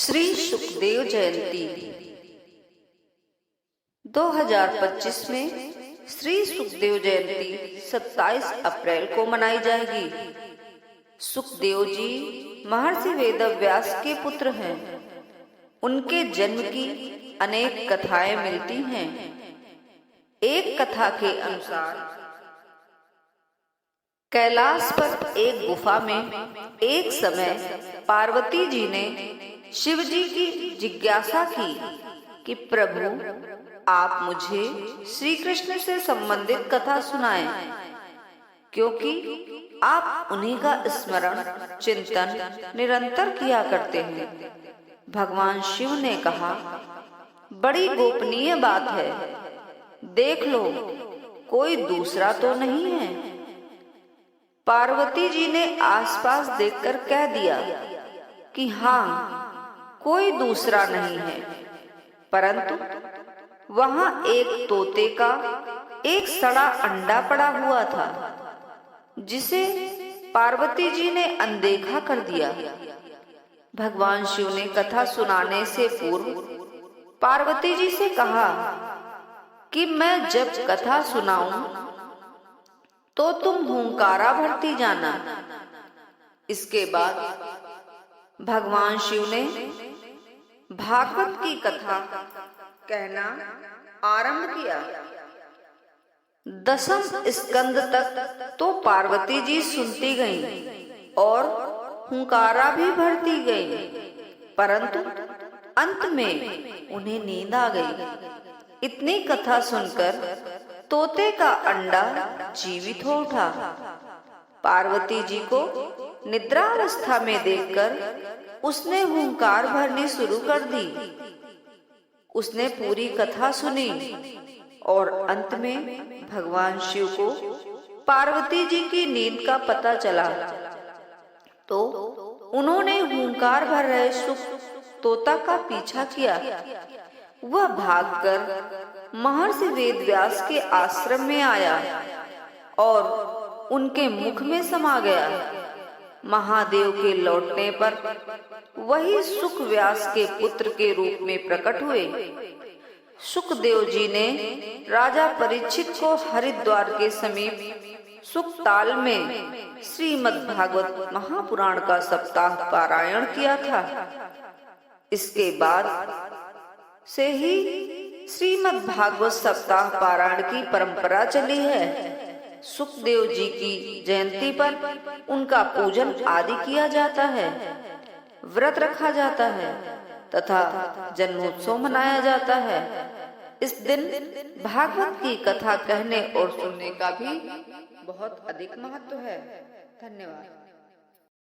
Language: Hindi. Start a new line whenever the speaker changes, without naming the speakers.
श्री सुखदेव जयंती 2025 में श्री सुखदेव जयंती 27 अप्रैल को मनाई जाएगी। सुखदेव जी महर्षि वेदव्यास के पुत्र हैं। उनके जन्म की अनेक कथाएं मिलती हैं। एक कथा के अनुसार कैलाश पर एक गुफा में एक समय पार्वती जी ने शिव जी की जिज्ञासा की कि प्रभु आप मुझे श्री कृष्ण से संबंधित कथा सुनाएं, क्योंकि आप उन्हीं का स्मरण चिंतन निरंतर किया करते हैं। भगवान शिव ने कहा, बड़ी गोपनीय बात है, देख लो कोई दूसरा तो नहीं है। पार्वती जी ने आसपास देखकर कह दिया कि हाँ, कोई दूसरा नहीं है, परंतु वहां एक तोते का एक सड़ा अंडा पड़ा हुआ था, जिसे पार्वती जी ने अनदेखा कर दिया। भगवान शिव ने कथा सुनाने से पूर्व पार्वती जी से कहा कि मैं जब कथा सुनाऊं तो तुम हुंकारा भरती जाना। इसके बाद भगवान शिव ने भागवत की कथा कहना आरंभ किया। दसम स्कंद तक तो पार्वती जी सुनती गईं और हुंकारा भी भरती गईं, परंतु अंत में उन्हें नींद आ गई। इतनी कथा सुनकर तोते का अंडा जीवित हो उठा। पार्वती जी को निद्रावस्था में देखकर उसने हुंकार भरनी शुरू कर दी। उसने पूरी कथा सुनी और अंत में भगवान शिव को पार्वती जी की नींद का पता चला, तो उन्होंने हुंकार भर रहे सुख तोता का पीछा किया। वह भागकर महर्षि वेदव्यास के आश्रम में आया और उनके मुख में समा गया। महादेव के लौटने पर वही सुख व्यास के पुत्र के रूप में प्रकट हुए। सुखदेव जी ने राजा परीक्षित को हरिद्वार के समीप सुखताल में श्रीमद् भागवत महापुराण का सप्ताह पारायण किया था। इसके बाद से ही श्रीमद् भागवत सप्ताह पारायण की परंपरा चली है। सुखदेव जी की जयंती पर उनका पूजन आदि किया जाता है, व्रत रखा जाता है तथा जन्मोत्सव मनाया जाता है। इस दिन भागवत की कथा कहने और सुनने का भी बहुत अधिक महत्व है। धन्यवाद।